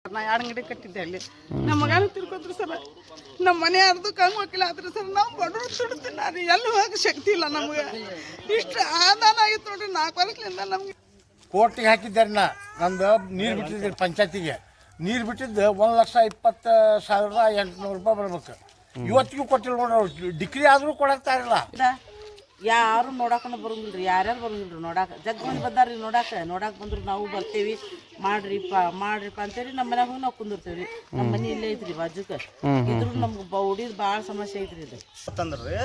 ನಾ 2 ಅಂಗಡಿ ಕಟ್ಟಿದ್ದೆ ಅಲ್ಲಿ. ನಮ್ಮ ಮಗನ ತಿರ್ಕೊಂಡ್ರು ಸರ್. ನಮ್ಮ ಮನೆ ಅರ್ಧಕ್ಕೆ ಕಂಗ್ ಹೋಗಿಲ್ಲ ಆದ್ರೆ ಸರ್ ನಾವು ಬಡವರು ದುಡ್ತೀನಿ ಎಲ್ಲಿ ಹೋಗಕ್ಕೆ ಶಕ್ತಿ ಇಲ್ಲ ನಮ್ಗೆ. ಇಷ್ಟು ಆದಾನ ಆಗಿತ್ತು ನೋಡ್ರಿ 4 ವರ್ಷದಿಂದ ನಮ್ಗೆ. ಕೋರ್ಟಿಗೆ ಹಾಕಿದ್ದಾರೆ ನಂದು ನೀರು ಬಿಟ್ಟಿದ್ದೆ ಪಂಚಾಯತಿಗೆ. ನೀರು ಬಿಟ್ಟಿದ್ದು 1,20,800 ರೂಪಾಯಿ ಬರ್ಬೇಕು. ಇವತ್ತಿಗೂ ಕೊಟ್ಟಿಲ್ಲ ನೋಡ್ರಿ. ಅವ್ರು ಡಿಗ್ರಿ ಆದರೂ ಕೊಡಕ್ತಾ ಇರಲ್ಲ. ಯಾರು ನೋಡಾಕನ ಬರೋಂಗಿಲ್ರಿ. ಯಾರ್ಯಾರು ಬರೋಂಗಿಲ್ರಿ ನೋಡಾಕ. ಜಗ್ ಮಂದಿ ಬಂದಾರ್ರಿ ನೋಡಾಕ ಬಂದ್ರು ನಾವು ಬರ್ತೀವಿ ಮಾಡ್ರಿಪ್ಪ ಅಂತೇಳಿ ನಮ್ಮ ಮನ್ಯಾಗ ಹೋಗಿ ನಾವು ಕುಂದಿರ್ತೀವಿ. ನಮ್ಮ ಮನೆ ಇಲ್ಲೇ ಐತ್ರಿ ಬಾಜುಕ. ಇದ್ರು ನಮ್ಗೆ ಹುಡಿದ್ ಭಾಳ ಸಮಸ್ಯೆ ಐತ್ರಿ ಇದು. ಅಂತಂದ್ರಿ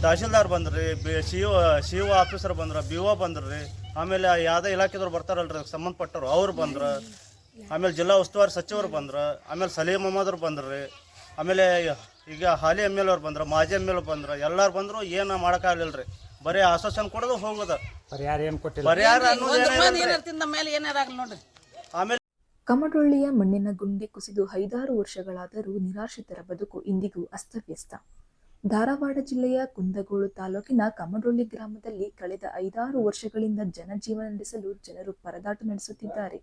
ತಹಶೀಲ್ದಾರ್ ಬಂದ್ರಿ, ಸಿ ಒ ಆಫೀಸರ್ ಬಂದ್ರ, ಬಿ ಒ ಬಂದ್ರಿ, ಆಮೇಲೆ ಯಾವುದೇ ಇಲಾಖೆದವ್ರು ಬರ್ತಾರಲ್ರಿ ಸಂಬಂಧಪಟ್ಟವ್ರು ಅವ್ರು ಬಂದ್ರು, ಆಮೇಲೆ ಜಿಲ್ಲಾ ಉಸ್ತುವಾರಿ ಸಚಿವರು ಬಂದ್ರು, ಆಮೇಲೆ ಸಲೀಂ ಅಹಮದ್ರು ಬಂದ್ರಿ, ಆಮೇಲೆ ಈಗ ಹಾಲಿ ಎಮ್ ಎಲ್ ಅವ್ರು ಬಂದ್ರು, ಮಾಜಿ ಎಮ್ ಎಲ್ ಬಂದ್ರು, ಎಲ್ಲರೂ ಬಂದ್ರು. ಏನು ಮಾಡೋಕ್ಕಾಗಲಿಲ್ಲ ರೀ. ಬರೀ ಆಶ್ವಾಸನೆ ಕೊಡೋದು ಹೋಗೋದು. ಪರಿಹಾರ ಏನು ಕೊಟ್ಟಿಲ್ಲ. ಪರಿಹಾರ ಆಮೇಲೆ ಕಮಡೊಳ್ಳಿಯ ಮಣ್ಣಿನ ಗುಂಡಿ ಕುಸಿದು 5-6 ವರ್ಷಗಳಾದರೂ ನಿರಾಶ್ರಿತರ ಬದುಕು ಇಂದಿಗೂ ಅಸ್ತವ್ಯಸ್ತ. ಧಾರವಾಡ ಜಿಲ್ಲೆಯ ಕುಂದಗೋಳ ತಾಲೂಕಿನ ಕಮಡೊಳ್ಳಿ ಗ್ರಾಮದಲ್ಲಿ ಕಳೆದ 5-6 ವರ್ಷಗಳಿಂದ ಜನಜೀವನ ನಡೆಸಲು ಜನರು ಪರದಾಟ ನಡೆಸುತ್ತಿದ್ದಾರೆ.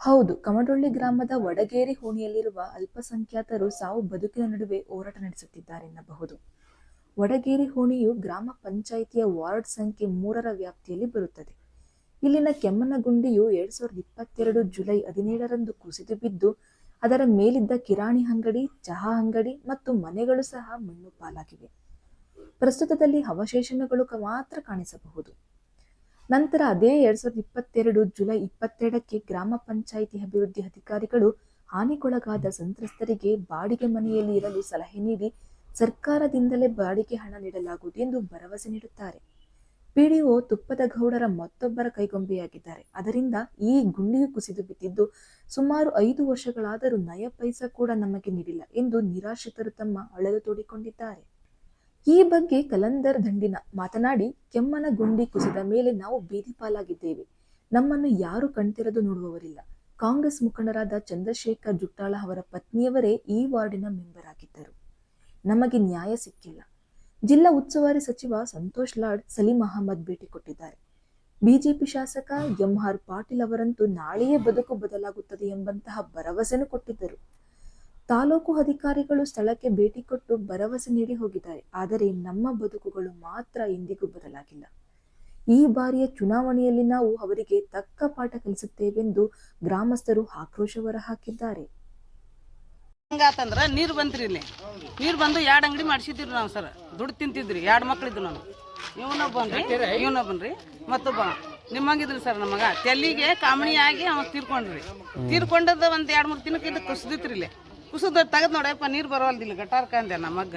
ಹೌದು, ಕಮಡೊಳ್ಳಿ ಗ್ರಾಮದ ವಡಗೇರಿ ಓಣಿಯಲ್ಲಿರುವ ಅಲ್ಪಸಂಖ್ಯಾತರು ಸಾವು ಬದುಕಿನ ನಡುವೆ ಹೋರಾಟ ನಡೆಸುತ್ತಿದ್ದಾರೆನ್ನಬಹುದು. ವಡಗೇರಿ ಓಣಿಯು ಗ್ರಾಮ ಪಂಚಾಯಿತಿಯ ವಾರ್ಡ್ ಸಂಖ್ಯೆ 3ರ ವ್ಯಾಪ್ತಿಯಲ್ಲಿ ಬರುತ್ತದೆ. ಇಲ್ಲಿನ ಕೆಮ್ಮನಗುಂಡಿಯು 2022 ಜುಲೈ 17ರಂದು ಕುಸಿದು ಬಿದ್ದು ಅದರ ಮೇಲಿದ್ದ ಕಿರಾಣಿ ಅಂಗಡಿ, ಚಹಾ ಅಂಗಡಿ ಮತ್ತು ಮನೆಗಳು ಸಹ ಮಣ್ಣು ಪಾಲಾಗಿವೆ. ಪ್ರಸ್ತುತದಲ್ಲಿ ಅವಶೇಷಗಳು ಮಾತ್ರ ಕಾಣಿಸಬಹುದು. ನಂತರ ಅದೇ 2022 ಜುಲೈ 22ಕ್ಕೆ ಗ್ರಾಮ ಪಂಚಾಯಿತಿ ಅಭಿವೃದ್ಧಿ ಅಧಿಕಾರಿಗಳು ಹಾನಿಗೊಳಗಾದ ಸಂತ್ರಸ್ತರಿಗೆ ಬಾಡಿಗೆ ಮನೆಯಲ್ಲಿ ಇರಲು ಸಲಹೆ ನೀಡಿ ಸರ್ಕಾರದಿಂದಲೇ ಬಾಡಿಗೆ ಹಣ ನೀಡಲಾಗುವುದು ಎಂದು ಭರವಸೆ ನೀಡುತ್ತಾರೆ. ಪಿಡಿಒ ತುಪ್ಪದ ಗೌಡರ ಮತ್ತೊಬ್ಬರ ಕೈಗೊಂಬೆಯಾಗಿದ್ದಾರೆ. ಅದರಿಂದ ಈ ಗುಂಡಿಯು ಕುಸಿದು ಬಿದ್ದಿದ್ದು ಸುಮಾರು 5 ವರ್ಷಗಳಾದರೂ ನಯ ಪೈಸಾ ಕೂಡ ನಮಗೆ ನೀಡಿಲ್ಲ ಎಂದು ನಿರಾಶ್ರಿತರು ತಮ್ಮ ಅಳಲು ತೋಡಿಕೊಂಡಿದ್ದಾರೆ. ಈ ಬಗ್ಗೆ ಕಲಂದರ್ ದಂಡಿನ ಮಾತನಾಡಿ, ಕೆಮ್ಮನ ಗುಂಡಿ ಕುಸಿದ ಮೇಲೆ ನಾವು ಬೀದಿ ಪಾಲಾಗಿದ್ದೇವೆ. ನಮ್ಮನ್ನು ಯಾರು ಕಣ್ತಿರದು ನೋಡುವವರಿಲ್ಲ. ಕಾಂಗ್ರೆಸ್ ಮುಖಂಡರಾದ ಚಂದ್ರಶೇಖರ್ ಜುಟ್ಟಾಳ ಅವರ ಪತ್ನಿಯವರೇ ಈ ವಾರ್ಡಿನ ಮೆಂಬರ್ ಆಗಿದ್ದರು. ನಮಗೆ ನ್ಯಾಯ ಸಿಕ್ಕಿಲ್ಲ. ಜಿಲ್ಲಾ ಉಸ್ತುವಾರಿ ಸಚಿವ ಸಂತೋಷ್ ಲಾಡ್, ಸಲೀಂ ಅಹಮದ್ ಭೇಟಿ ಕೊಟ್ಟಿದ್ದಾರೆ. ಬಿಜೆಪಿ ಶಾಸಕ ಎಂಆರ್ ಪಾಟೀಲ್ ಅವರಂತೂ ನಾಳೆಯೇ ಬದುಕು ಬದಲಾಗುತ್ತದೆ ಎಂಬಂತಹ ಭರವಸೆನೂ ಕೊಟ್ಟಿದ್ದರು. ತಾಲೂಕು ಅಧಿಕಾರಿಗಳು ಸ್ಥಳಕ್ಕೆ ಭೇಟಿ ಕೊಟ್ಟು ಭರವಸೆ ನೀಡಿ ಹೋಗಿದ್ದಾರೆ. ಆದರೆ ನಮ್ಮ ಬದುಕುಗಳು ಮಾತ್ರ ಎಂದಿಗೂ ಬದಲಾಗಿಲ್ಲ. ಈ ಬಾರಿಯ ಚುನಾವಣೆಯಲ್ಲಿ ನಾವು ಅವರಿಗೆ ತಕ್ಕ ಪಾಠ ಕಲಿಸುತ್ತೇವೆಂದು ಗ್ರಾಮಸ್ಥರು ಆಕ್ರೋಶ ಹೊರಹಾಕಿದ್ದಾರೆ. ಹಂಗಾತಂದ್ರ ನೀರು ಬಂತ್ರಿ. ಇಲ್ಲಿ ನೀರು ಬಂದು 2 ಅಂಗಡಿ ಮಾಡಿಸಿದ್ರಿ ನಾವು ಸರ್. ದುಡ್ಡು ತಿಂತಿದ್ರಿ. 2 ಮಕ್ಳಿದ್ದು ನಾನು. ಇವನೊಬ್ಬನ್ರಿ ಮತ್ತೊಬ್ಬ ನಿಮ್ಮಂಗಿದ್ರಿ ಸರ್. ನಮ್ಮ ಮಗ ತೆಲ್ಲಿಗೆ ಕಾಮಣಿಯಾಗಿ ಅವ ತೀರ್ಕೊಂಡದ ಒಂದ್ 2-3 ದಿನಕ್ಕೆ ಇದು ಕುಸಿದಿತ್ರಿ. ಇಲ್ಲಿ ಕುಸಿದ ತೆಗದ್ ನೋಡಪ್ಪ ನೀರು ಬರೋಲ್ದಿಲ್ಲ ಗಟಾರ್ಕ ಅಂದೆ ನಮ್ಮ ಮಗ್ಗ.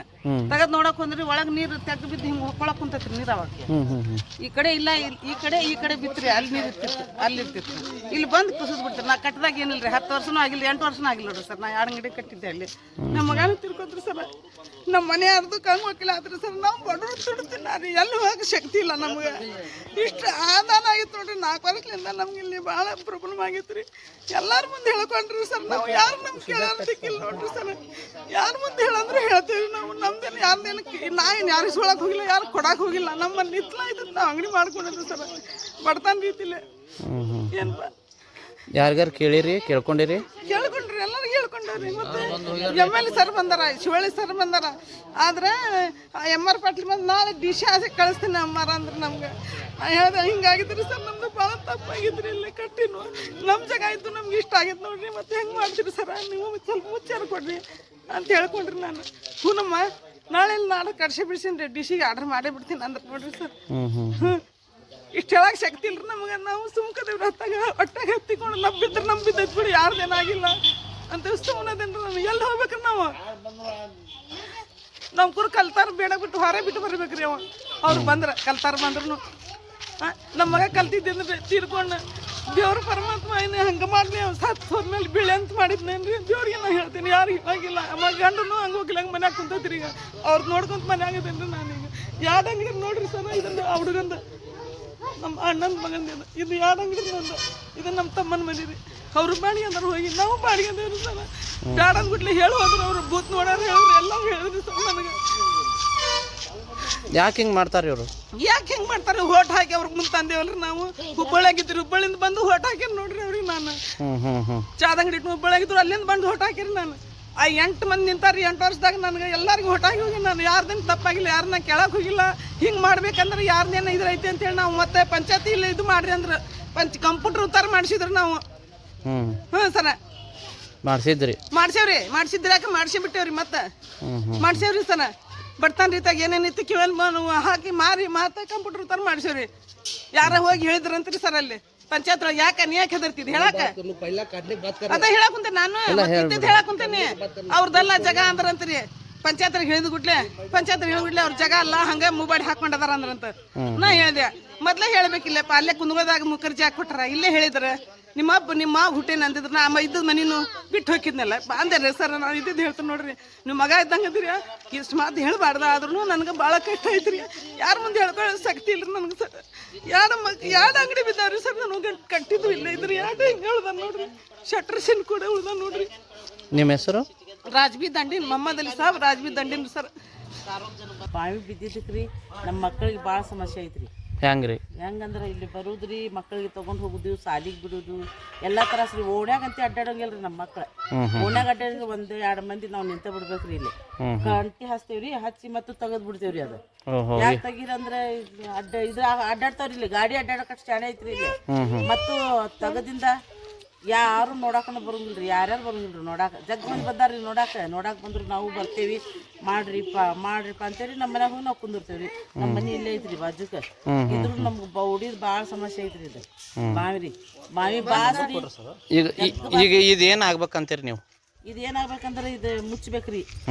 ತೆಗದ್ ನೋಡಕ್ ಹೋದ್ರಿ ಒಳಗ್ ನೀರು ತೆಗ್ ಬಿದ್ದು ಹಿಂಗ್ ಹೊಕ್ಕೊಳಕ್ ಕುಂತೈತ್ರಿ ನೀರ್. ಅವಾಗ ಈ ಕಡೆ ಇಲ್ಲ, ಈ ಕಡೆ ಬಿತ್ರಿ. ಅಲ್ಲಿ ನೀರು ಇರ್ತಿತ್ತು, ಅಲ್ಲಿ ಇರ್ತಿತ್ತು. ಇಲ್ಲಿ ಬಂದು ಕುಸಿದ್ ಬಿಡ್ತೀರಿ. ನಾ ಕಟ್ಟದಾಗ ಏನಿಲ್ರಿ 10 ವರ್ಷನೂ ಆಗಿಲ್ಲ, 8 ವರ್ಷನೂ ಆಗಿಲ್ಲ ನೋಡ್ರಿ ಸರ್. ನಾ 2 ಅಂಗಡಿ ಕಟ್ಟಿದ್ದೆ ಅಲ್ಲಿ. ನಮ್ಮ ಮಗನ ತಿರ್ಕೊಂಡ್ರಿ ಸರ್. ನಮ್ಮ ಮನೆ ಅರ್ಧಕ್ಕೆ ಕಂಗ್ ಹೋಗಿಲ್ಲ ಆದ್ರೆ ಸರ್ ನಾವು ಬಡವರು ದುಡ್ತೀನಿ ಎಲ್ಲಿ ಹೋಗಕ್ಕೆ ಶಕ್ತಿ ಇಲ್ಲ ನಮ್ಗೆ. ಇಷ್ಟು ಆದಾನ ಆಗಿತ್ತು ನೋಡ್ರಿ 4 ವರ್ಷದಿಂದ. ನಮ್ಗೆ ಇಲ್ಲಿ ಭಾಳ ಪ್ರಾಬ್ಲಮ್ ಆಗಿತ್ತು ರೀ. ಎಲ್ಲಾರ ಮುಂದೆ ಹೇಳ್ಕೊಂಡ್ರಿ ಸರ್. ನಾವು ಯಾರು ನಮ್ಗೆ ಕೇಳೋದಿಕ್ಕಿಲ್ಲ ನೋಡ್ರಿ ಸರ್. ಯಾರ ಮುಂದೆ ಹೇಳಂದ್ರೆ ಹೇಳ್ತೀವಿ ನಾವು. ನಮ್ದೇನು ಯಾರ್ದೇನು ನಾ ಏನು ಯಾರು ಇಸ್ಕೊಳಕ್ಕೆ ಹೋಗಿಲ್ಲ, ಯಾರು ಕೊಡಕ್ಕೆ ಹೋಗಿಲ್ಲ. ನಮ್ಮಲ್ಲಿ ನಿತ್ಲ ಇದ್ರೆ ನಾವು ಅಂಗಡಿ ಮಾಡ್ಕೊಂಡಿದ್ವಿ ಸರ್. ಬಡತನ ರೀತಿಲೇ ಏನಪ್ಪ. ಯಾರಿಗಾರು ಕೇಳಿರಿ? ಕೇಳ್ಕೊಂಡ್ರಿ? ಎಲ್ಲರಿಗೂ ಹೇಳ್ಕೊಂಡ್ರಿ. ಮತ್ತೆ MLA ಸರ್ ಬಂದಾರ, ಶಿವಳ್ಳಿ ಸರ್ ಬಂದಾರ. ಆದ್ರೆ MR ಪಾಟೀಲ್ ಬಂದು ನಾಳೆ ಡಿಶ್ ಆಸೆ ಕಳಿಸ್ತೀನಿ ಅಮ್ಮಾರ ಅಂದ್ರೆ ನಮ್ಗೆ ಹೇಳ್ದೆ ಹಿಂಗಾಗಿದ್ರಿ ಸರ್. ನಮ್ದು ಭಾಳ ತಪ್ಪಾಗಿದ್ರಿ. ಇಲ್ಲಿ ಕಟ್ಟಿನು ನಮ್ಮ ಜಾಗ ಆಯ್ತು, ನಮ್ಗೆ ಇಷ್ಟ ಆಗಿತ್ತು ನೋಡ್ರಿ. ಮತ್ತೆ ಹೆಂಗೆ ಮಾಡ್ತೀರಿ ಸರ್, ನೀವು ಸ್ವಲ್ಪ ಮುಚ್ಚಾರ ಕೊಡ್ರಿ ಅಂತ ಹೇಳ್ಕೊಂಡ್ರಿ. ನಾನು ಹೂನಮ್ಮ ನಾಳೆ ಕಡ್ಸಿ ಬಿಡ್ಸೀನಿ ರೀ, ಡಿಶಿಗೆ ಆರ್ಡರ್ ಮಾಡೇ ಬಿಡ್ತೀನಿ ಅಂದ್ರೆ ನೋಡ್ರಿ ಸರ್. ಇಷ್ಟು ಹೇಳಕ್ಕೆ ಶಕ್ತಿ ಇಲ್ರಿ ನಮಗೆ. ನಾವು ಸುಮ್ಕದೇವ್ರಿ. ಹೊಟ್ಟಾಗ ಹತ್ತಿಕೊಂಡು ನಂಬಿದ್ದೈತ್ ಬಿಡಿ, ಯಾರ್ದೇನಾಗಿಲ್ಲ ಅಂತ ಸುಮ್ಮನದೇನ್ರಿ. ನಾನು ಎಲ್ಲಿ ಹೋಗ್ಬೇಕ್ರಿ ನಾವು? ನಮ್ಮ ಕುರು ಕಲ್ತಾರ ಬೇಡ ಬಿಟ್ಟು ಹೊರ ಬಿಟ್ಟು ಬರ್ಬೇಕ್ರಿ. ಅವ್ರು ಬಂದ್ರೆ ಕಲ್ತಾರ ಬಂದ್ರು ನಮ್ಮ ಮಗ ಕಲ್ತಿದ್ದಂದ್ರೆ ತೀರ್ಕೊಂಡು ದೇವ್ರ ಪರಮಾತ್ಮ ಏನು ಹಂಗೆ ಮಾಡಿ ಸತ್ತು ಹೋದ್ಮೇಲೆ ಬೀಳೆ ಅಂತ ಮಾಡಿದ್ನೇನ್ರಿ. ದೇವ್ರಿಗೆ ನಾ ಹೇಳ್ತೀನಿ, ಯಾರು ಇವಾಗಿಲ್ಲ. ಅಮ್ಮ ಗಂಡನು ಹಂಗೆ ಹೋಗಿಲ್ಲ, ಹಂಗೆ ಮನ್ಯಾಗ ಕುಂತೈತ್ರಿ. ಈಗ ಅವ್ರು ನೋಡ್ಕೊಂತ ಮನ್ಯಾಗದೇನ್ರಿ. ನಾನೀಗ 2 ಅಂಗಡಿ ನೋಡ್ರಿ ಸರ್. ಇದನ್ನು ಆ ಹುಡುಗಂದ ನಮ್ಮ ಅಣ್ಣನ ಮಗಂದ ಇದು 2 ಅಂಗಡಿ ನಂದು. ಇದು ನಮ್ಮ ತಮ್ಮನ ಮನೆ ರೀ. ಅವ್ರು ಬಾಡಿಗೆ ಅಂದ್ರೆ ಹೋಗಿ ನಾವು ಬಾಡಿಗೆ ಅಂದೇವ್ರಿ ಸರ್. ಬ್ಯಾಡ ಅಂದ್ಬಿಟ್ಲಿ ಹೇಳಿ ಹೋದ್ರು. ಅವ್ರು ಬೂತ್ ನೋಡ್ಯಾರ ಹೇಳಿದ್ರು, ಎಲ್ಲ ಹೇಳಿದ್ರಿ ಸರ್ ನನಗೆ. ಯಾಕೆ ಹಿಂಗೆ ಮಾಡ್ತಾರೆ ಇವರು? ಯಾಕೆ ಹೆಂಗೆ ಮಾಡ್ತಾರೆ? ಓಟ್ ಹಾಕಿ ಅವ್ರಿಗೆ ಮುಂದೆ ತಂದೇವಲ್ರಿ ನಾವು. ಹುಬ್ಬಳ್ಳಿಯಾಗಿದ್ರು, ಹುಬ್ಬಳ್ಳಿಯಿಂದ ಬಂದು ಓಟ್ ಹಾಕ್ಯಾರ ನೋಡ್ರಿ ಅವ್ರಿಗೆ. ನಾನು ಚಾದ ಅಂಗಡಿ ಇಟ್ಟು ಹುಬ್ಬಳ್ಳಿಯಾಗಿದ್ರು, ಅಲ್ಲಿಂದ ಬಂದು ಓಟ್ ಹಾಕಿರಿ. ನಾನು ಆ 8 ಮಂದಿ ನಿಂತಾರ್ರಿ. 8 ವರ್ಷದಾಗ ನನಗೆ ಎಲ್ಲರಿಗೂ ಓಟ್ ಹಾಕಿ ಹೋಗಿ. ನಾನು ಯಾರ್ದೇನು ತಪ್ಪಾಗಿಲ್ಲ, ಯಾರನ್ನ ಕೇಳಕ್ಕೆ ಹೋಗಿಲ್ಲ. ಹಿಂಗೆ ಮಾಡ್ಬೇಕಂದ್ರೆ ಯಾರ್ದೇನು ಇದ್ರೈತಿ ಅಂತೇಳಿ ನಾವು ಮತ್ತೆ ಪಂಚಾಯತಿ ಇಲ್ಲ ಇದು ಮಾಡ್ರಿ ಅಂದ್ರೆ ಕಂಪ್ಯೂಟರ್ ಉತ್ತಾರ ಮಾಡಿಸಿದ್ರು ನಾವು. ಹ್ಞೂ ಸರ ಮಾಡಿಸಿದ್ರಿ? ಮಾಡಿಸಿದ್ರಿ ಯಾಕೆ ಮಾಡಿಸಿಬಿಟ್ಟೇವ್ರಿ. ಮತ್ತೆ ಮಾಡಿಸೇವ್ರಿ ಸರ. ಬರ್ತಾನೆ ರೀತಾಗ ಏನೇನಿತ್ತು ಕಿವನ್ ಹಾಕಿ ಮಾರಿ ಮತ್ತೆ ಕಂಪ್ಯೂಟರ್ ಉತ್ತಾರ ಮಾಡಿಸೇವ್ರಿ. ಯಾರ ಹೋಗಿ ಹೇಳಿದ್ರಂತ್ರಿ ಸರ್ ಅಲ್ಲಿ ಪಂಚಾಯತ್ ಒಳಗೆ. ಯಾಕೆ ನೀ ಯಾಕೆ ಹೆದರ್ತಿದ್ದಿ ಹೇಳಕ್ಕ? ಅದ ಹೇಳಕ್ ಕುಂತೆ ನಾನು ಹೇಳಕ್ ಕುಂತೇನಿ. ಅವ್ರದೆಲ್ಲ ಜಗ ಅಂದ್ರಂತ್ರಿ. ಪಂಚಾಯತ್ ಹೇಳಿದ ಗುಡ್ಲೆ ಅವ್ರ ಜಗ ಅಲ್ಲ, ಹಂಗ ಮೂಬಾಡಿ ಹಾಕೊಂಡದಾರ ಅಂದ್ರಂತ. ನಾ ಹೇಳ್ದೆ ಮೊದ್ಲೇ ಹೇಳ್ಬೇಕಿಲ್ಲಪ್ಪ, ಅಲ್ಲೇ ಕುಂದಗೋದಾಗ ಮುಖರ್ಜಿ ಹಾಕಿ ಕೊಟ್ಟಾರ. ಇಲ್ಲೇ ಹೇಳಿದ್ರ ನಿಮ್ಮ ಹುಟ್ಟೇನ ಅಂದಿದ್ರು. ನಾ ಇದ್ದದ ಮನಿನು ಬಿಟ್ಟು ಹೋಗಿದ್ನಲ್ಲ ಅಂದೇರಿ ಸರ್. ನಾನು ಇದ್ದಿದ್ದು ಹೇಳ್ತೀನಿ ನೋಡ್ರಿ. ನಿಮ್ಮ ಮಗ ಇದ್ದಂಗೆ ಅದಿರಿ. ಇಷ್ಟು ಮಾತು ಹೇಳ್ಬಾರ್ದ, ಆದ್ರೂ ನನಗೆ ಭಾಳ ಕಷ್ಟ ಐತ್ರಿ. ಯಾರ ಮುಂದೆ ಹೇಳ್ಕೊಳ್ಳೋ ಶಕ್ತಿ ಇಲ್ರಿ ನನಗೆ ಸರ್. ಎರಡು ಅಂಗಡಿ ಬಿದ್ದಾವ್ರಿ ಸರ್. ನನಗೆ ಕಟ್ಟಿದ್ದು ಇಲ್ಲ ಇದ್ರಿ. ಎರಡು ಹಿಂಗೆ ಹೇಳ್ದ ನೋಡ್ರಿ. ಶಟ್ರ್ ಸಿನ್ ಕೂಡ ಉಳ್ದ ನೋಡ್ರಿ. ನಿಮ್ಮ ಹೆಸರು? ರಾಜ್ಬಿ ದಂಡಿನ್, ಮೊಹಮ್ಮದ್ ಅಲಿ ಸಾಬ್ ರಾಜ್ಬಿ ದಂಡಿನ್ ಸರ್. ಬಾವಿ ಬಿದ್ದಿದ್ದಕ್ಕೆ ರೀ ನಮ್ಮ ಮಕ್ಕಳಿಗೆ ಭಾಳ ಸಮಸ್ಯೆ ಐತ್ರಿ. ಹೆಂಗ್ರಿ? ಹೆಂಗಂದ್ರೆ ಇಲ್ಲಿ ಬರುದ್ರಿ, ಮಕ್ಕಳಿಗೆ ತೊಗೊಂಡು ಹೋಗುದು, ಸಾಲಿಗೆ ಬಿಡುದು ಎಲ್ಲ ತ್ರಾಸ್ರಿ. ಓಣ್ಯಾಗಂತ ಅಡ್ಡಾಡಂಗಿಲ್ರಿ ನಮ್ಮ ಮಕ್ಳು. ಓಣ್ಯಾಗ ಅಡ್ಡಾಡಿದ್ರೆ 1-2 ಮಂದಿ ನಾವು ನಿಂತ ಬಿಡ್ಬೇಕ್ರಿ. ಇಲ್ಲಿ ಕಂಟಿ ಹಚ್ತೇವ್ರಿ, ಹಚ್ಚಿ ಮತ್ತು ತೆಗೆದ್ ಬಿಡ್ತೇವ್ರಿ. ಅದು ಯಾಕೆ ತೆಗೀರಂದ್ರೆ ಅಡ್ಡಾಡ್ತಾವ್ರಿ. ಇಲ್ಲಿ ಗಾಡಿ ಅಡ್ಡಾಡಕಷ್ಟು ಶಾಣೆ ಐತ್ರಿ ಇಲ್ಲಿ. ಮತ್ತು ತೆಗದಿಂದ ಯಾರು ನೋಡಾಕನ ಬರಂಗಿಲ್ರಿ. ಯಾರ್ಯಾರು ಬರಂಗಿಲ್ರಿ ನೋಡಾಕ. ಜಗ್ ಮಂದಿ ಬಂದಾರ್ರಿ ನೋಡಾಕ ಬಂದ್ರು ನಾವು ಬರ್ತೇವಿ. ಮಾಡ್ರಿಪ್ಪ ಅಂತೇಳಿ ನಮ್ಮ ಮನ್ಯಾಗ ಹೋಗಿ ನಾವು ಕುಂದಿರ್ತೇವ್ರಿ. ನಮ್ಮ ಮನೆ ಇಲ್ಲೇ ಐತ್ರಿ ಬಾಜುಕ. ಇದ್ರು ನಮ್ಗೆ ಬೌಡಿದ್ ಭಾಳ ಸಮಸ್ಯೆ ಐತ್ರಿ. ಇದು ಬಾವಿ ಬಾಸ್ರಿ. ಈಗ ಇದೇನು ಆಗ್ಬೇಕಂತೀರಿ ನೀವು? ಇದು ಏನಾಗ್ಬೇಕಂದ್ರೆ ಇದು ಮುಚ್ಚಬೇಕ್ರಿ.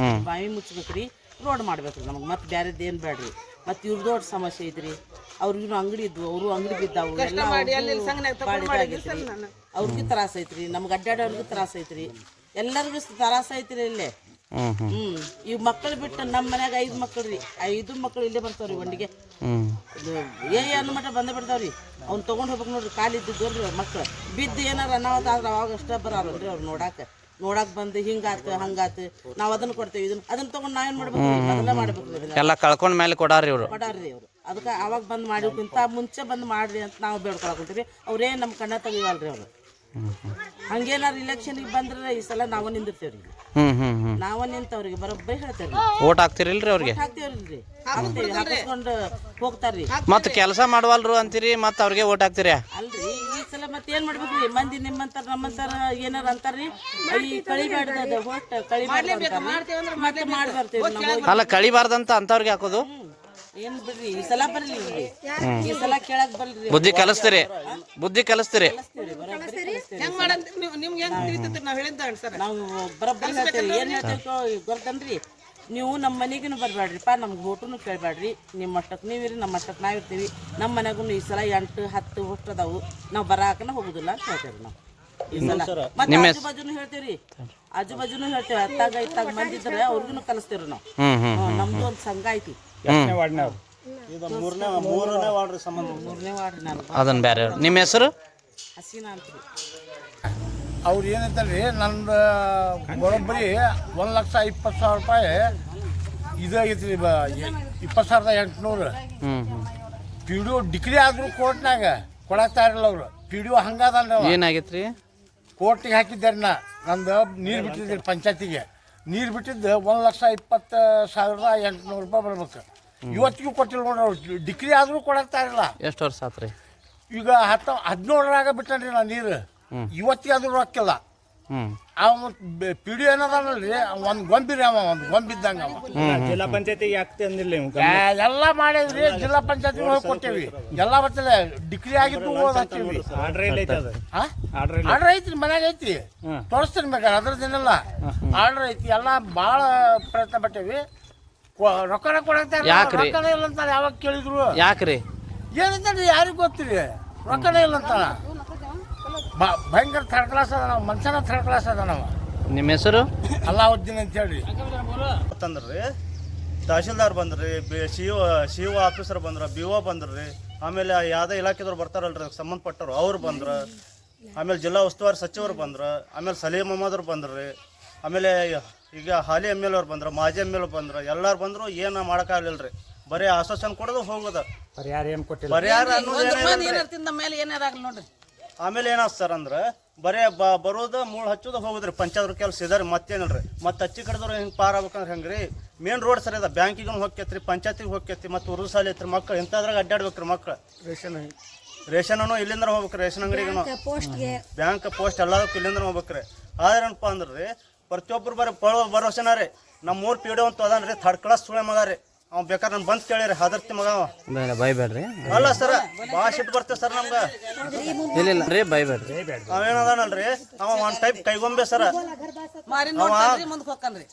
ಬಾವಿ ಮುಚ್ಚಬೇಕ್ರಿ, ರೋಡ್ ಮಾಡ್ಬೇಕ್ರಿ. ನಮಗೆ ಮತ್ತೆ ಬ್ಯಾರೇದು ಏನು ಬೇಡ್ರಿ. ಮತ್ತು ಇವ್ರದ್ದು ದೊಡ್ಡ ಸಮಸ್ಯೆ ಐತ್ರಿ. ಅವ್ರಿಗೂ ಅಂಗಡಿ ಇದ್ವು, ಅವರು ಅಂಗಡಿ ಬಿದ್ದಾವು. ಅವ್ರಿಗೂ ತ್ರಾಸ ಐತ್ರಿ, ನಮ್ಗೆ ಅಡ್ಡಾಡೋರ್ಗೂ ತ್ರಾಸ ಐತ್ರಿ, ಎಲ್ಲರಿಗೂ ತ್ರಾಸ ಐತ್ರಿ ಇಲ್ಲೇ. ಇವ್ ಮಕ್ಕಳು ಬಿಟ್ಟು ನಮ್ಮ ಮನ್ಯಾಗ 5 ಮಕ್ಕಳು ರೀ. 5 ಮಕ್ಕಳು ಇಲ್ಲೇ ಬರ್ತಾವ್ರಿ ಒಂದಿಗೆ. ಅನ್ನೋ ಮಟ್ಟ ಬಂದ ಬಿಡ್ತಾವ್ರಿ. ಅವ್ನು ತೊಗೊಂಡು ಹೋಗ್ಬೇಕು ನೋಡ್ರಿ. ಕಾಲಿದ್ದವ್ರಿ ಅವ್ರ ಮಕ್ಳು ಬಿದ್ದು ಏನಾರ ಅನಾಹುತ ಆದ್ರೆ ಅವಾಗ ಅಷ್ಟೇ ಬರೋಲ್ರಿ ಅವ್ರು ನೋಡಾಕ್ ಬಂದು ಹಿಂಗಾತು ಹಂಗಾತು ನಾವು ಅದನ್ನ ಕೊಡ್ತೇವೆ, ಅದನ್ನ ತಗೊಂಡು ನಾವೇನ್ ಮಾಡ್ಬೇಕು? ಅದೆಲ್ಲ ಮಾಡ್ಬೇಕು. ಎಲ್ಲ ಕಳ್ಕೊಂಡ ಮೇಲೆ ಕೊಡಾರ್ರಿ ಇವರು. ಕೊಡಾರ್ರಿ ಅವ್ರು. ಅದಕ್ಕೆ ಅವಾಗ ಬಂದು ಮಾಡಿಕ್ಕಿಂತ ಮುಂಚೆ ಬಂದು ಮಾಡ್ರಿ ಅಂತ ನಾವು ಬೇಡ್ಕೊಳಕುಂತೀವಿ. ಅವ್ರೇ ನಮ್ಮ ಕಣ್ಣ ತೆಗಿವಲ್ರಿ ಅವ್ರು. ಹಂಗೇನಾರು ಇಲೆಕ್ಷನ್ಗೆ ಬಂದ್ರೆ ಈ ಸಲ ನಾವು ನಿಂದಿರ್ತೇವ್ರಿ. ನಾವ ನಿಂತವ್ರಿಗೆ ಬರೋಬ್ಬರಿ ಹೇಳ್ತೇವ್ರಿ. ಓಟ್ ಹಾಕ್ತಿರಿಲ್ರಿ ಅವ್ರಿಗೆ? ಹಾಕ್ತೇವ್ರಿ, ಹಾಕಿಸ್ಕೊಂಡು ಹೋಗ್ತಾರ್ರಿ. ಮತ್ ಕೆಲಸ ಮಾಡವಲ್ರು ಅಂತೀರಿ, ಮತ್ ಅವ್ರಿಗೆ ಓಟ್ ಹಾಕ್ತಿರಿ? ಅಲ್ರಿ ಈ ಸಲ ಮತ್ತೆ ಏನ್ ಮಾಡ್ಬೇಕ್ರಿ? ಮಂದಿ ನಿಮ್ಮಂತಾರ ನಮ್ಮಂತಾರ ಏನಾರ ಅಂತಾರ್ರಿ. ಈ ಕಳಿಬಾರ್ದ ಓಟ್ ಕಳಿಬಾರ್ದು ಮತ್ತೆ ಮಾಡಿ ಬರ್ತೇವ್ರಿ. ಅಲ್ಲ ಕಳಿಬಾರ್ದಂತ ಅಂತವ್ರಿಗೆ ಹಾಕೋದು ಏನ್ ಬಿಡ್ರಿ. ಈ ಸಲ ಬರ್ಲಿ, ಈ ಸಲ ಕೇಳಕ್ ಬರ್ಲಿ. ಬುದ್ಧಿ ಕಲಿಸ್ತೀರಿ? ನಾವು ಬರೋಬ್ಬರಿ ಹೇಳ್ತೇವೆ. ಏನ್ ಹೇಳ್ತೇವೆ ಗೊತ್ತನ್ರಿ? ನೀವು ನಮ್ಮ ಮನೆಗೂ ಬರ್ಬೇಡ್ರಿಪ್ಪ, ನಮ್ಗೆ ಓಟುನು ಕೇಳಬೇಡ್ರಿ. ನಿಮ್ಮ ಮಟ್ಟಕ್ಕೆ ನೀವಿರಿ, ನಮ್ಮ ಮಟ್ಟಕ್ಕೆ ನಾವಿರ್ತೀವಿ. ನಮ್ಮ ಮನೆಗೂ ಈ ಸಲ 8-10 ಓಟ್ ಅದಾವು, ನಾವು ಬರಾಕನ ಹೋಗುದಿಲ್ಲ ಅಂತ ಹೇಳ್ತೇವ್ರಿ. ನಾವು ಈ ಸಲ ಮತ್ತೆ ಆಜು ಬಾಜುನು ಹೇಳ್ತೇವ್ರಿ. ಅತ್ತಾಗ ಮಂದಿ ಇದ್ರೆ ಅವ್ರಿಗೂ ಕಲಿಸ್ತೇವ್ರಿ ನಾವು. ನಮ್ದು ಒಂದು ಸಂಘ ಐತಿ. ಮೂರನೇ ವಾರ್ಡ್ ಸಂಬಂಧ. 3ನೇ ವಾರ್ಡ್ ನಾನು. ಅದನ್ನ ಬೇರೆ. ನಿಮ್ಮ ಹೆಸರು? ಹಸೀನಾ ಅಂತ್ರಿ. ಅವ್ರು ಏನಂತಾರ್ರಿ, ನಂದು ಬರೋಬ್ಬರಿ 1,20,000 ರೂಪಾಯಿ ಇದಾಗೈತ್ರಿ. 20,800 PDO ಡಿಗ್ರಿ ಆದ್ರೂ ಕೋರ್ಟ್ನಾಗ ಕೊಡಕ್ತಾ ಇರಲ್ಲ ಅವ್ರು. PDO ಹಂಗದಲ್ರಿ. ಏನಾಗೈತ್ರಿ? ಕೋರ್ಟಿಗೆ ಹಾಕಿದ್ದಾರೆ. ನಂದು ನೀರು ಬಿಟ್ಟಿದ್ರಿ ಪಂಚಾಯತಿಗೆ. ನೀರು ಬಿಟ್ಟಿದ್ದು 1,20,800 ರೂಪಾಯಿ ಬರ್ಬೇಕು. ಇವತ್ತಿಗೂ ಕೊಟ್ಟಿಲ್ಲ ನೋಡ್ರಿ. ಅವ್ರು ಡಿಗ್ರಿ ಆದ್ರೂ ಕೊಡಕ್ತಾ ಇರಲ್ಲ. ಎಷ್ಟು ವರ್ಷ ಆತ್ರಿ? ಈಗ 17 ಬಿಟ್ಟನ್ರಿ ನಾ ನೀರು. ಇವತ್ತಿಗೆ ಆದ್ರೂ ರೊಕ್ಕಿಲ್ಲ. ಅವ PDO ಏನದಲ್ರಿ, ಒಂದು ಗೊಂಬಿರಿ. ಒಂದು ಗೊಂಬಿದ್ದಂಗ ಜಿಲ್ಲಾ ಪಂಚಾಯತಿಗೆ ಆಗ್ತಿ ಅಂದಿಲ್ಲ. ಎಲ್ಲ ಮಾಡಿದ್ರಿ. ಜಿಲ್ಲಾ ಪಂಚಾಯತಿ ಹೋಗಿ ಕೊಟ್ಟೇವಿ. ಎಲ್ಲ ಬರ್ತದೆ. ಡಿಗ್ರಿ ಆಗಿದ್ದು ಓದ್ ಹಚ್ಚಿವಿ. ಆರ್ಡರ್ ಐತ್ರಿ, ಮನ್ಯಾಗ ಐತಿ. ತೋರಿಸ್ತೀನಿ ಬೇಕಾದ್ರೆ, ಅದ್ರದ್ದೇನೆಲ್ಲ ಆರ್ಡರ್ ಐತಿ. ಎಲ್ಲ ಭಾಳ ಪ್ರಯತ್ನ ಪಟ್ಟೇವಿ. ರೊಕ್ಕನ ಕೊಡಕ್ತಾರೆ, ರೊಕ್ಕನೇ ಇಲ್ಲ ಅಂತಾರೆ. ಯಾವಾಗ ಕೇಳಿದ್ರು ಯಾಕ್ರಿ ಏನಂತಾನೆ ಯಾರಿಗೂ ಗೊತ್ತಿರಿ. ರೊಕ್ಕನೇ ಇಲ್ಲ ಅಂತಾನ. ಭಯಂಕರ ಥರ್ಡ್ ಕ್ಲಾಸ್ ಅದ. ನಾವು ಮನುಷ್ಯನ ಥರ್ಡ್ ಕ್ಲಾಸ್ ಅದ. ನಾವು ನಿಮ್ಮ ಹೆಸರು? ಅಲ್ಲಾವುದ್ದೀನ್ ಅಂತ ಹೇಳ್ರಿ. ಅಂತಂದ್ರಿ ತಹಶೀಲ್ದಾರ್ ಬಂದ್ರಿ, ಸಿ ಒ ಆಫೀಸರ್ ಬಂದ್ರ, BO ಬಂದ್ರಿ, ಆಮೇಲೆ ಯಾವುದೇ ಇಲಾಖೆದವ್ರು ಬರ್ತಾರಲ್ರಿ ಸಂಬಂಧಪಟ್ಟರು ಅವ್ರು ಬಂದ್ರ, ಆಮೇಲೆ ಜಿಲ್ಲಾ ಉಸ್ತುವಾರಿ ಸಚಿವರು ಬಂದ್ರ, ಆಮೇಲೆ ಸಲೀಂ ಅಹಮದ್ ಅವ್ರು ಬಂದ್ರಿ, ಆಮೇಲೆ ಈಗ ಹಾಲಿ MLA ಅವ್ರು ಬಂದ್ರ, ಮಾಜಿ MLA ಬಂದ್ರ, ಎಲ್ಲರೂ ಬಂದ್ರು. ಏನು ಮಾಡೋಕ್ಕಾಗಲಿಲ್ಲ ರೀ. ಬರೀ ಆಶ್ವಾಸನೆ ಕೊಡೋದು ಹೋಗೋದು. ಪರಿಹಾರ ಏನು ಕೊಟ್ಟಿಲ್ಲ. ಪರಿಹಾರ ಅನ್ನೋದು ಒಂದು ಏನಿಲ್ಲ. ಮಂದಿ ಏನಾರ ತಿಂದ ಮೇಲೆ ಏನಾರಾಗಲಿ ನೋಡ್ರಿ. ಆಮೇಲೆ ಏನಾಗ್ತದೆ ಸರ್ ಅಂದ್ರೆ ಬರೇ ಬರೋದು ಮೂಳು ಹಚ್ಚೋದು ಹೋಗುದ್ರಿ. ಪಂಚಾಯತ್ ಕೆಲಸ ಇದಾರೆ ಮತ್ತೇನಿಲ್ರಿ. ಮತ್ತೆ ಹಚ್ಚಿ ಕಡೆದವ್ರು ಹಿಂಗೆ ಪಾರ್ ಆಗ್ಬೇಕಂದ್ರೆ ಹೆಂಗ್ರಿ? ಮೇನ್ ರೋಡ್ ಸರಿ ಅದ, ಬ್ಯಾಂಕಿಗೂ ಹೋಗ್ತೈತ್ರಿ, ಪಂಚಾಯತಿಗೆ ಹೋಗ್ತೈತಿ, ಮತ್ತು ಉರ್ದು ಸಾಲಿ ಐತ್ರಿ. ಮಕ್ಳು ಇಂಥದ್ರಾಗ ಅಡ್ಡಾಡ್ಬೇಕ್ರಿ ಮಕ್ಳು. ರೇಷನ್ ಇಲ್ಲಿಂದ ಹೋಗ್ಬೇಕ್ರಿ, ರೇಷನ್ ಅಂಗಡಿಗೂ, ಬ್ಯಾಂಕ್ ಪೋಸ್ಟ್ ಎಲ್ಲದಕ್ಕೂ ಇಲ್ಲಿಂದ ಹೋಗ್ಬೇಕ್ರಿ. ಆದ್ರೆ ಏನಪ್ಪ ಅಂದ್ರೆ ಪ್ರತಿಯೊಬ್ಬರು ಬರೀ ಭರೋಸೆನ ರೀ. ನಮ್ಮ ಊರ್ ಪೀಡೆ ಅಂತ ಅದಾನ್ರಿ, ಥರ್ಡ್ ಕ್ಲಾಸ್ ಸುಳೆ ಮಗ ರೀ. ಅವ್ ಬೇಕಾದ್ರೆ ನಾನು ಬಂದು ಕೇಳಿರಿ, ಹದರ್ತಿ ಮಗ ಅವ. ಬೈಬೇಡ್ರಿ. ಅಲ್ಲ ಸರ್, ಭಾಳ ಸಿಟ್ಟು ಬರ್ತೇವೆ ಸರ್ ನಮ್ಗೆ. ಇಲ್ಲ ರೀ, ಬೈಬೇಡ್ರಿ. ಅವೇನದಾನಲ್ರಿ, ಅವ ಒಂದ್ ಟೈಪ್ ಕೈಗೊಂಬೆ ಸರ. ಮಾರಿ ನೋಡ್ತಾನ್ರಿ, ಮುಂದಕ್ಕೆ ಹೋಗ್ತಾನ್ರಿ.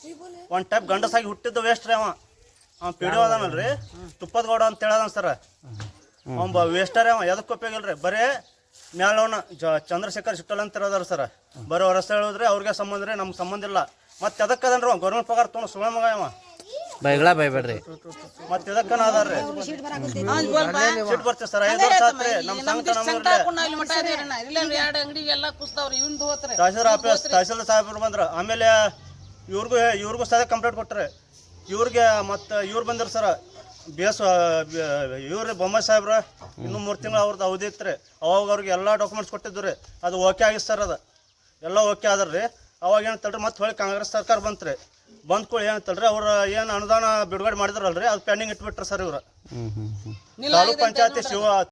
ಒಂದ್ ಟೈಪ್ ಗಂಡಸಾಗಿ ಹುಟ್ಟಿದ್ದು ವೇಸ್ಟ್ ರೀ. ಅವ ಪಿಡಿಯೋ ಅದಾನಲ್ರಿ, ತುಪ್ಪದ ಗೌಡ ಅಂತ ಹೇಳದನ್ ಸರ. ಅವ ವೇಸ್ಟರೇ, ಅವ ಎದಕ್ಕೆ ಉಪಯೋಗಿಲ್ರಿ. ಬರೇ ಮ್ಯಾಲವನ ಚಂದ್ರಶೇಖರ್ ಶಿಟ್ಟಲ್ ಅಂತ ಇರೋದಾರ ಸರ. ಬರೀ ಅವ್ರ ಹೆಸರು ಹೇಳಿದ್ರೆ ಅವ್ರಿಗೆ ಸಂಬಂಧ ರೀ, ನಮ್ಗೆ ಸಂಬಂಧ ಇಲ್ಲ. ಮತ್ತೆ ಎದಕ್ಕದನ್ರಿ ಅವ ಗೌರ್ಮೆಂಟ್ ಪಗಾರ ತೊಗೊಂಡು ಸುಳ್ಳ ಮಗ ಅವ. ಬೈಬೇಡ್ರಿ. ಮತ್ತೆ ಇದಕ್ಕನ ಅದಾರ್ರಿ, ಸಿಟ್ಟು ಬರ್ತೀವಿ ಸರ್. 5 ವರ್ಷ ಆತ್ರಿ ನಮ್ಮ ಸಂಘ ಎರಡು ಅಂಗಡಿ ಎಲ್ಲ ಕುಸ್ತಾವ್ರಿ. ಇವ್ನು ಹೋತ್ರಿ ತಹಸೀಲ್ದಾರ್ ಆಫೀಸ್, ತಹಸೀಲ್ದಾರ್ ಸಾಹೇಬ್ರು ಬಂದ್ರ. ಆಮೇಲೆ ಇವ್ರಿಗೂ ಸದ ಕಂಪ್ಲೇಂಟ್ ಕೊಟ್ರಿ. ಇವ್ರಿಗೆ ಮತ್ತು ಇವ್ರು ಬಂದಿರ ಸರ, ಇವ್ರಿ ಬೊಮ್ಮಾಯಿ ಸಾಹೇಬ್ರ. ಇನ್ನೂ 3 ತಿಂಗಳು ಅವ್ರದ್ದು ಅವಧಿ ಇತ್ತು ರೀ. ಅವಾಗ ಅವ್ರಿಗೆ ಎಲ್ಲ ಡಾಕ್ಯುಮೆಂಟ್ಸ್ ಕೊಟ್ಟಿದ್ದು ರೀ. ಅದು ಓಕೆ ಆಗಿತ್ತು ಸರ್. ಅದು ಎಲ್ಲ ಓಕೆ ಆದ್ರಿ. ಅವಾಗ ಏನಂತಲ್ರಿ, ಮತ್ತೆ ಹೊಳ್ಳಿ ಕಾಂಗ್ರೆಸ್ ಸರ್ಕಾರ ಬಂತು ರೀ. ಬಂದ್ಕೊಳ್ಳಿ ಏನಂತಲ್ರಿ, ಅವ್ರು ಏನು ಅನುದಾನ ಬಿಡುಗಡೆ ಮಾಡಿದ್ರಲ್ರಿ, ಅದು ಪೆಂಡಿಂಗ್ ಇಟ್ಬಿಟ್ರಿ ಸರ್ ಇವ್ರು. ತಾಲೂಕ್ ಪಂಚಾಯತಿ